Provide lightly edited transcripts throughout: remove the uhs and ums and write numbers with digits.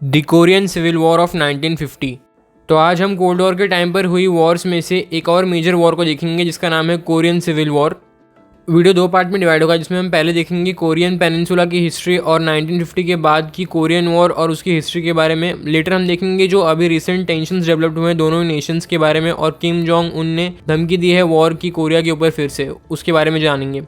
The Korean civil war of 1950। तो आज हम कोल्ड वॉर के टाइम पर हुई वॉर्स में से एक और मेजर वॉर को देखेंगे जिसका नाम है कोरियन सिविल वॉर। वीडियो दो पार्ट में डिवाइड होगा जिसमें हम पहले देखेंगे कोरियन पेनिनसुला की हिस्ट्री और 1950 के बाद की कोरियन वॉर और उसकी हिस्ट्री के बारे में। लेटर हम देखेंगे जो अभी रिसेंट टेंशंस डेवलप्ड हुए हैं दोनों ही नेशंस के बारे में, और किम जोंग उन ने धमकी दी है वॉर की कोरिया के ऊपर फिर से, उसके बारे में जानेंगे।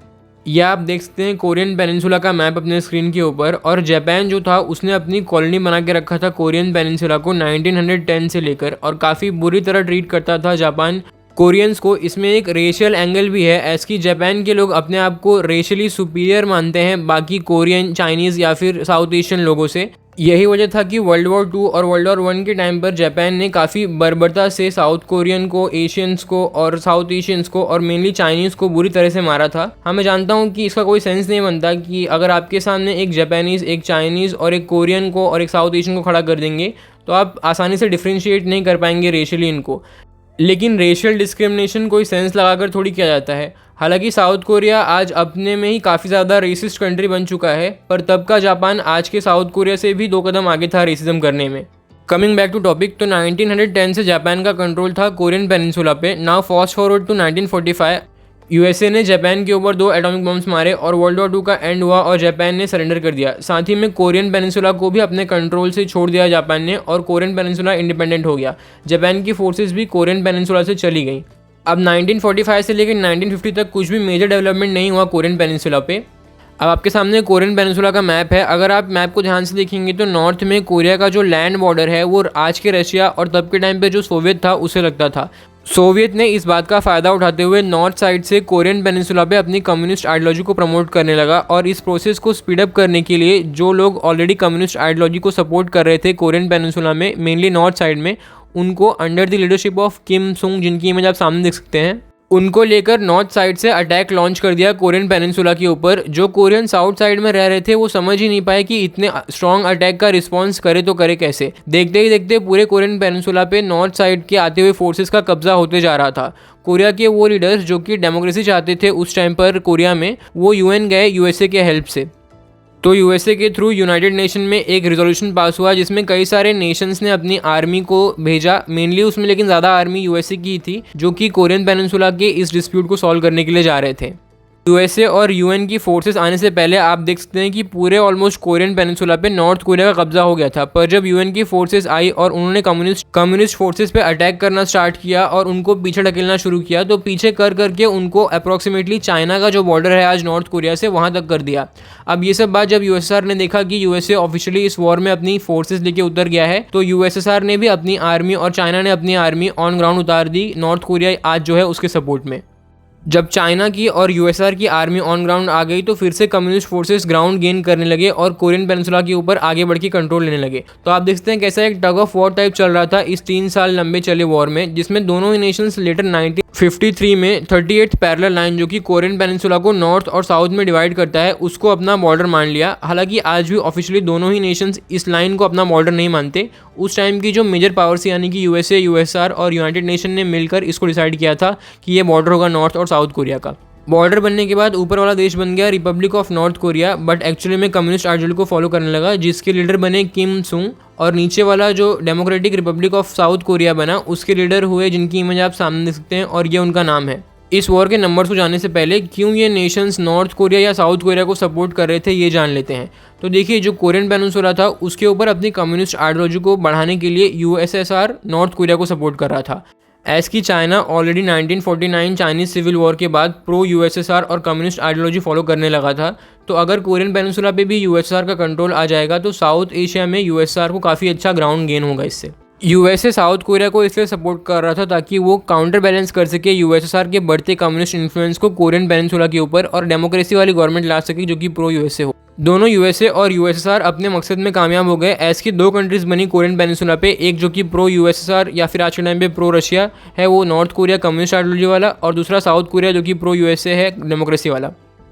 यह आप देख सकते हैं कोरियन पेनिनसुला का मैप अपने स्क्रीन के ऊपर, और जापान जो था उसने अपनी कॉलोनी बना के रखा था कोरियन पेनिनसुला को 1910 से लेकर, और काफ़ी बुरी तरह ट्रीट करता था जापान कोरियंस को। इसमें एक रेशियल एंगल भी है, ऐसे कि जापान के लोग अपने आप को रेशियली सुपीरियर मानते हैं बाकी कोरियन, चाइनीज़ या फिर साउथ एशियन लोगों से। यही वजह था कि वर्ल्ड वॉर 2 और वर्ल्ड वॉर 1 के टाइम पर जापान ने काफ़ी बर्बरता से साउथ कोरियन को, एशियंस को और साउथ एशियंस को और मेनली चाइनीज़ को बुरी तरह से मारा था। हाँ, मैं जानता हूँ कि इसका कोई सेंस नहीं बनता कि अगर आपके सामने एक जापानीज़, एक चाइनीज़ और एक कोरियन को और एक साउथ एशियन को खड़ा कर देंगे तो आप आसानी से डिफ्रेंशिएट नहीं कर पाएंगे रेशियली इनको। लेकिन रेशियल डिस्क्रिमिनेशन कोई सेंस लगाकर थोड़ी किया जाता है। हालांकि साउथ कोरिया आज अपने में ही काफ़ी ज़्यादा रेसिस्ट कंट्री बन चुका है, पर तब का जापान आज के साउथ कोरिया से भी 2 कदम आगे था रेसिज्म करने में। कमिंग बैक टू टॉपिक, तो 1910 से जापान का कंट्रोल था कोरियन पेनिनसुला पे। Now fast forward to 1945। USA ने जापान के ऊपर 2 एटॉमिक बम्स मारे और वर्ल्ड वॉर 2 का एंड हुआ और जापान ने सरेंडर कर दिया। साथ ही में कोरियन पेनिनसुला को भी अपने कंट्रोल से छोड़ दिया जापान ने, और कोरियन पेनिनसुला इंडिपेंडेंट हो गया। जापान की फोर्सेस भी कोरियन पेनिनसुला से चली गई। अब 1945 से लेकर 1950 तक कुछ भी मेजर डेवलपमेंट नहीं हुआ कोरियन पेनिनसुला पे। अब आपके सामने कोरियन पेनिनसुला का मैप है। अगर आप मैप को ध्यान से देखेंगे तो नॉर्थ में कोरिया का जो लैंड बॉर्डर है वो आज के रशिया और तब के टाइम पे जो सोवियत था उसे लगता था। सोवियत ने इस बात का फ़ायदा उठाते हुए नॉर्थ साइड से कोरियन पेनिनसुला पे अपनी कम्युनिस्ट आइडियोलॉजी को प्रमोट करने लगा, और इस प्रोसेस को स्पीड अप करने के लिए जो लोग ऑलरेडी कम्युनिस्ट आइडियोलॉजी को सपोर्ट कर रहे थे कोरियन पेनिनसुला में, मेनली नॉर्थ साइड में, उनको अंडर द लीडरशिप ऑफ किम सुंग, जिनकी इमेज आप सामने देख सकते हैं, उनको लेकर नॉर्थ साइड से अटैक लॉन्च कर दिया कोरियन पेनिनसुला के ऊपर। जो कोरियन साउथ साइड में रह रहे थे वो समझ ही नहीं पाए कि इतने स्ट्रॉन्ग अटैक का रिस्पांस करे तो करे कैसे। देखते ही देखते पूरे कोरियन पेनिनसुला पे नॉर्थ साइड के आते हुए फोर्सेस का कब्जा होते जा रहा था। कोरिया के वो लीडर्स जो कि डेमोक्रेसी चाहते थे उस टाइम पर कोरिया में, वो यूएन गए यूएसए के हेल्प से। तो यूएसए के थ्रू यूनाइटेड नेशन में एक रिजोल्यूशन पास हुआ जिसमें कई सारे नेशंस ने अपनी आर्मी को भेजा, मेनली उसमें लेकिन ज़्यादा आर्मी यूएसए की थी जो कि कोरियन पेनिनसुला के इस डिस्प्यूट को सॉल्व करने के लिए जा रहे थे। यूएसए और यूएन की फोर्सेस आने से पहले आप देख सकते हैं कि पूरे ऑलमोस्ट कोरियन पेनिनसुला पे नॉर्थ कोरिया का कब्जा हो गया था, पर जब यूएन की फोर्सेस आई और उन्होंने कम्युनिस्ट फोर्सेस पे अटैक करना स्टार्ट किया और उनको पीछे ढकेलना शुरू किया, तो पीछे कर करके उनको अप्रॉक्सीमेटली चाइना का जो बॉर्डर है आज नॉर्थ कोरिया से, वहाँ तक कर दिया। अब ये सब बात जब यूएसएसआर ने देखा कि यूएसए ऑफिशियली इस वॉर में अपनी फोर्सेस लेके उतर गया है, तो यूएसएसआर ने भी अपनी आर्मी और चाइना ने अपनी आर्मी ऑन ग्राउंड उतार दी नॉर्थ कोरिया आज जो है उसके सपोर्ट में। जब चाइना की और यूएसआर की आर्मी ऑन ग्राउंड आ गई तो फिर से कम्युनिस्ट फोर्सेस ग्राउंड गेन करने लगे और कोरियन पेनिनसुला के ऊपर आगे बढ़ के कंट्रोल लेने लगे। तो आप देखते हैं कैसा एक टग ऑफ वॉर टाइप चल रहा था इस 3 साल लंबे चले वॉर में, जिसमें दोनों ही नेशंस लेटर 1953 में 38th पैरेलल लाइन जो कि कोरियन पेनिनसुला को नॉर्थ और साउथ में डिवाइड करता है उसको अपना बॉर्डर मान लिया। हालांकि आज भी ऑफिशियली दोनों ही नेशंस इस लाइन को अपना बॉर्डर नहीं मानते। उस टाइम की जो मेजर पावर्स यानी कि यूएसए, यूएसआर और यूनाइटेड नेशन ने मिलकर इसको डिसाइड किया था कि ये बॉर्डर होगा नॉर्थ और साउथ कोरिया का। बॉर्डर बनने के बाद ऊपर वाला देश बन गया Republic of north Korea, but actually में कम्युनिस्ट आइडियोलॉजी को फॉलो करने लगा, जिसके लीडर बने किम सुंग। और नीचे वाला जो democratic Republic of south Korea बना उसके लीडर हुए, जिनकी इमेज आप सामने देख सकते हैं, और ये उनका नाम है। इस वॉर के नंबर्स को जानने से पहले क्यों ये नेशंस नॉर्थ कोरिया या साउथ कोरिया को सपोर्ट कर रहे थे ये जान लेते हैं। तो देखिए, जो कोरियन पेनिनसुला था उसके ऊपर अपनी कम्युनिस्ट आइडियोलॉजी को बढ़ाने के लिए यूएसएसआर नॉर्थ कोरिया को सपोर्ट कर रहा था। ऐस की China already 1949 Chinese civil war के बाद प्रो यूएसएसआर और कम्युनिस्ट आइडियोलॉजी फॉलो करने लगा था। तो अगर कोरियन पेनिनसुला पे भी यूएसएसआर का कंट्रोल आ जाएगा तो साउथ एशिया में यूएसएसआर को काफ़ी अच्छा ग्राउंड गेन होगा इससे। यूएसए साउथ कोरिया को इसलिए सपोर्ट कर रहा था ताकि वो काउंटर बैलेंस कर सके यूएसएसआर के बढ़ते कम्युनिस्ट इन्फ्लुएंस को कोरियन पेनिनसुला के ऊपर, और डेमोक्रेसी वाली गवर्नमेंट ला सके जो कि प्रो यूएसए हो। दोनों यूएसए और यूएसएसआर अपने मकसद में कामयाब हो गए। ऐसी की 2 कंट्रीज बनी कोरियन पेनिनसुला पे, एक जो कि प्रो यूएसएसआर या फिर आज के टाइम पे प्रो रशिया है, वो नॉर्थ कोरिया कम्युनिस्ट आइडियोलॉजी वाला, और दूसरा साउथ कोरिया जो कि प्रो यूएसए है, डेमोक्रेसी वाला।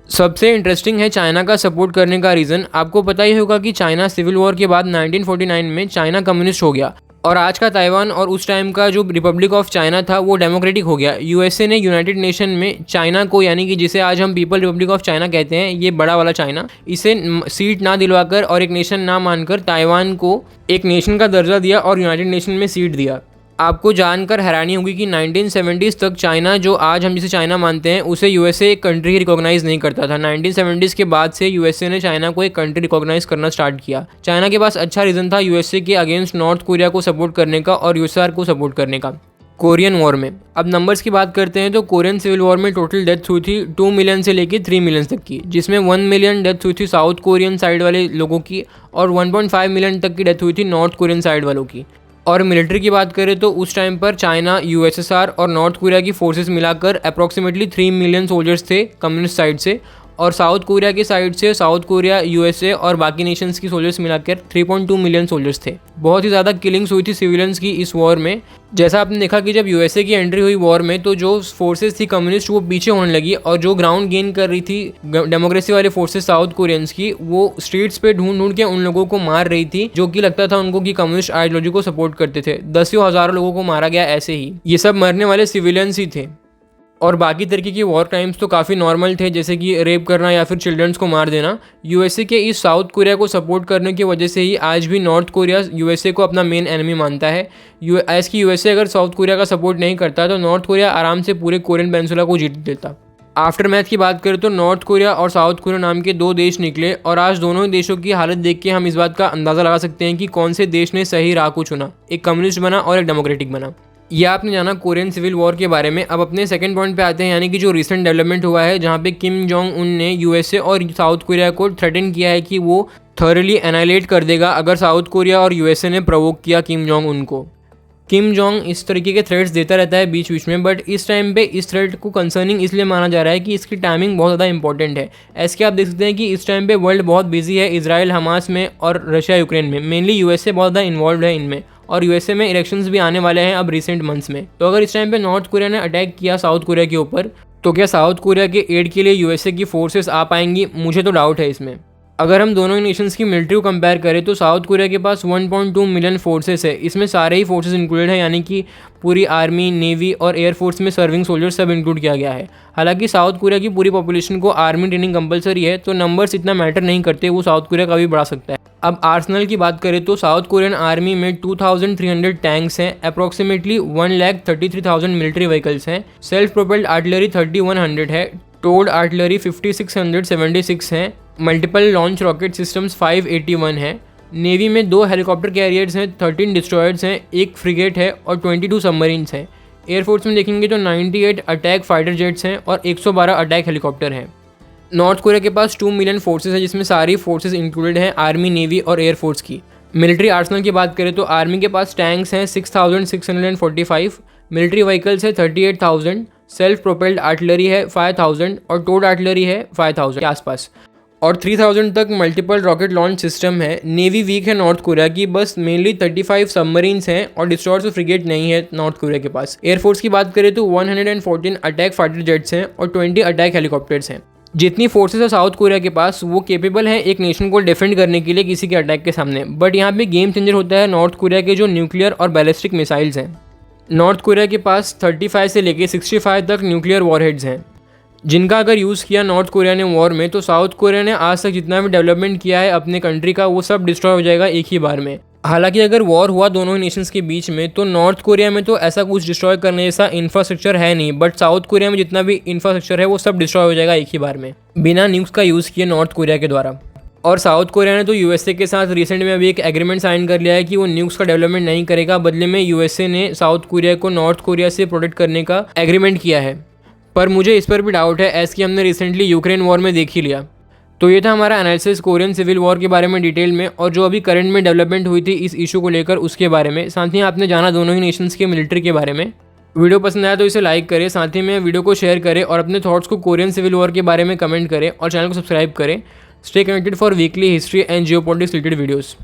सबसे इंटरेस्टिंग है चाइना का सपोर्ट करने का रीज़न। आपको पता ही होगा कि चाइना सिविल वॉर के बाद 1949 में चाइना कम्युनिस्ट हो गया, और आज का ताइवान और उस टाइम का जो रिपब्लिक ऑफ चाइना था वो डेमोक्रेटिक हो गया। यूएसए ने यूनाइटेड नेशन में चाइना को, यानी कि जिसे आज हम पीपल रिपब्लिक ऑफ चाइना कहते हैं, ये बड़ा वाला चाइना, इसे सीट ना दिलवाकर और एक नेशन ना मानकर ताइवान को एक नेशन का दर्जा दिया और यूनाइटेड नेशन में सीट दिया। आपको जानकर हैरानी होगी कि 1970s तक चाइना, जो आज हम जिसे चाइना मानते हैं, उसे यूएसए एक कंट्री ही रिकॉग्नाइज नहीं करता था। 1970s के बाद से यूएसए ने चाइना को एक कंट्री रिकॉग्नाइज करना स्टार्ट किया। चाइना के पास अच्छा रीज़न था यूएसए के अगेंस्ट नॉर्थ कोरिया को सपोर्ट करने का और यूएसआर को सपोर्ट करने का। कोरियन वॉर में अब नंबर्स की बात करते हैं तो कोरियन सिविल वॉर में टोटल डेथ हुई थी 2 मिलियन से लेकर 3 मिलियन तक की, जिसमें 1 मिलियन डेथ हुई थी साउथ कोरियन साइड वाले लोगों की और 1.5 मिलियन तक की डेथ हुई थी नॉर्थ कोरियन साइड वालों की। और मिलिट्री की बात करें तो उस टाइम पर चाइना, यूएसएसआर और नॉर्थ कोरिया की फोर्सेस मिलाकर अप्रॉक्सीमेटली 3 मिलियन सोल्जर्स थे कम्युनिस्ट साइड से, और साउथ कोरिया की साइड से साउथ कोरिया, यूएसए और बाकी नेशंस की सोल्जर्स मिलाकर 3.2 मिलियन सोल्जर्स थे। बहुत ही ज़्यादा किलिंग्स हुई थी सिविलियंस की इस वॉर में। जैसा आपने देखा कि जब यूएसए की एंट्री हुई वॉर में तो जो फोर्सेस थी कम्युनिस्ट वो पीछे होने लगी और जो ग्राउंड गेन कर रही थी डेमोक्रेसी वाले फोर्सेस साउथ कोरियंस की, वो स्ट्रीट्स पे ढूंढ के उन लोगों को मार रही थी जो कि लगता था उनको कि कम्युनिस्ट आइडियोलॉजी को सपोर्ट करते थे। 10,000 लोगों को मारा गया ऐसे ही। ये सब मरने वाले सिविलियंस ही थे। और बाकी तरीके की वॉर क्राइम्स तो काफ़ी नॉर्मल थे, जैसे कि रेप करना या फिर चिल्ड्रंस को मार देना। यूएसए के इस साउथ कोरिया को सपोर्ट करने की वजह से ही आज भी नॉर्थ कोरिया यूएसए को अपना मेन एनिमी मानता है। ऐस की यूएसए अगर साउथ कोरिया का सपोर्ट नहीं करता तो नॉर्थ कोरिया आराम से पूरे कोरियन पेनिनसुला को जीत देता। आफ्टर मैथ की बात करें तो नॉर्थ कोरिया और साउथ कोरिया नाम के 2 देश निकले और आज दोनों ही देशों की हालत देख के हम इस बात का अंदाज़ा लगा सकते हैं कि कौन से देश ने सही राह को चुना, एक कम्युनिस्ट बना और एक डेमोक्रेटिक बना। यह आपने जाना कोरियन सिविल वॉर के बारे में। अब अपने सेकंड पॉइंट पे आते हैं, यानी कि जो रिसेंट डेवलपमेंट हुआ है जहां पे किम जोंग उन ने यूएसए और साउथ कोरिया को थ्रेटन किया है कि वो थॉरली एनाइलेट कर देगा अगर साउथ कोरिया और यूएसए ने प्रोवोक किया किम जोंग उन को। किम जोंग इस तरीके के थ्रेट्स देता रहता है बीच बीच में, बट इस टाइम पे इस थ्रेट को कंसर्निंग इसलिए माना जा रहा है कि इसकी टाइमिंग बहुत ज़्यादा इंपॉर्टेंट है। ऐसे आप देख सकते हैं कि इस टाइम पे वर्ल्ड बहुत बिजी है इजराइल हमास में और रशिया यूक्रेन में। मेनली यूएसए बहुत ज़्यादा इन्वॉल्व है इनमें और यूएसए में इलेक्शंस भी आने वाले हैं अब रिसेंट मंथ्स में। तो अगर इस टाइम पे नॉर्थ कोरिया ने अटैक किया साउथ कोरिया के ऊपर तो क्या साउथ कोरिया के एड के लिए यूएसए की फोर्सेस आ पाएंगी? मुझे तो डाउट है इसमें। अगर हम दोनों ही नेशंस की मिलिट्री को कंपेयर करें तो साउथ कोरिया के पास 1.2 मिलियन फोर्सेस है। इसमें सारे ही फोर्सेस इंक्लूडेड है, यानी कि पूरी आर्मी, नेवी और एयरफोर्स में सर्विंग सोल्जर्स सब इंक्लूड किया गया है। हालांकि साउथ कोरिया की पूरी पॉपुलेशन को आर्मी ट्रेनिंग कंपलसरी है तो नंबर्स इतना मैटर नहीं करते, वो साउथ कोरिया का भी बढ़ा सकता है। अब आर्सनल की बात करें तो साउथ कोरियन आर्मी में 2300 टैंक्स हैं, अप्रॉक्सीमेटली 1,33,000 मिलिट्री व्हीकल्स हैं, सेल्फ प्रोपेल्ड आर्टिलरी 3100 है, टोड आर्टिलरी 5676 हैं, मल्टीपल लॉन्च रॉकेट सिस्टम्स 581 हैं, नेवी में 2 हेलीकॉप्टर कैरियर्स हैं, 13 डिस्ट्रॉयर्स हैं, 1 फ्रिगेट है और 22 सबमरीन्स हैं। एयरफोर्स में देखेंगे तो 98 अटैक फाइटर जेट्स हैं और 112 अटैक हेलीकॉप्टर हैं। नॉर्थ कोरिया के पास 2 मिलियन फोर्सेस है जिसमें सारी फोर्सेस इंक्लूडेड हैं आर्मी, नेवी और एयरफोर्स की। मिलिट्री आर्सनल की बात करें तो आर्मी के पास टैंक्स हैं 6645, मिलिट्री व्हीकल्स है 38,000, सेल्फ प्रोपेल्ड आर्टिलरी है 5000 और टोड आर्टिलरी है 5000 के आसपास और 3000 तक मल्टीपल रॉकेट लॉन्च सिस्टम है। नेवी वीक है नॉर्थ कोरिया की, बस मेनली 35 सबमरीन्स हैं और डिस्ट्रॉयर्स और फ्रिगेट नहीं है नॉर्थ कोरिया के पास। एयरफोर्स की बात करें तो 114 अटैक फाइटर जेट्स हैं और 20 अटैक हेलीकॉप्टर्स हैं। जितनी फोर्सेस है साउथ कोरिया के पास वो केपेबल है एक नेशन को डिफेंड करने के लिए किसी के अटैक के सामने। बट यहाँ पे गेम चेंजर होता है नॉर्थ कोरिया के जो न्यूक्लियर और बैलिस्टिक मिसाइल्स हैं। नॉर्थ कोरिया के पास 35 से लेके 65 तक न्यूक्लियर वॉरहेड्स हैं जिनका अगर यूज़ किया नॉर्थ कोरिया ने वॉर में तो साउथ कोरिया ने आज तक जितना भी डेवलपमेंट किया है अपने कंट्री का वो सब डिस्ट्रॉय हो जाएगा एक ही बार में। हालांकि अगर वॉर हुआ दोनों ही नेशंस के बीच में तो नॉर्थ कोरिया में तो ऐसा कुछ डिस्ट्रॉय करने जैसा इंफ्रास्ट्रक्चर है नहीं, बट साउथ कोरिया में जितना भी इंफ्रास्ट्रक्चर है वो सब डिस्ट्रॉय हो जाएगा एक ही बार में बिना न्यूक्स का यूज़ किए नॉर्थ कोरिया के द्वारा। और साउथ कोरिया ने तो यूएसए के साथ रिसेंट में अभी एक एग्रीमेंट साइन कर लिया है कि वो न्यूक्स का डेवलपमेंट नहीं करेगा, बदले में यूएसए ने साउथ कोरिया को नॉर्थ कोरिया से प्रोटेक्ट करने का एग्रीमेंट किया है। पर मुझे इस पर भी डाउट है ऐसे कि हमने रिसेंटली यूक्रेन वॉर में देख ही लिया। तो ये था हमारा एनालिसिस कोरियन सिविल वॉर के बारे में डिटेल में और जो अभी करंट में डेवलपमेंट हुई थी इस इशू को लेकर उसके बारे में। साथ ही आपने जाना दोनों ही नेशंस के मिलिट्री के बारे में। वीडियो पसंद आया तो इसे लाइक करें, साथ ही में वीडियो को शेयर करें और अपने थॉट्स को कोरियन सिविल वॉर के बारे में कमेंट करें और चैनल को सब्सक्राइब करें। Stay connected for weekly history and geopolitics related videos.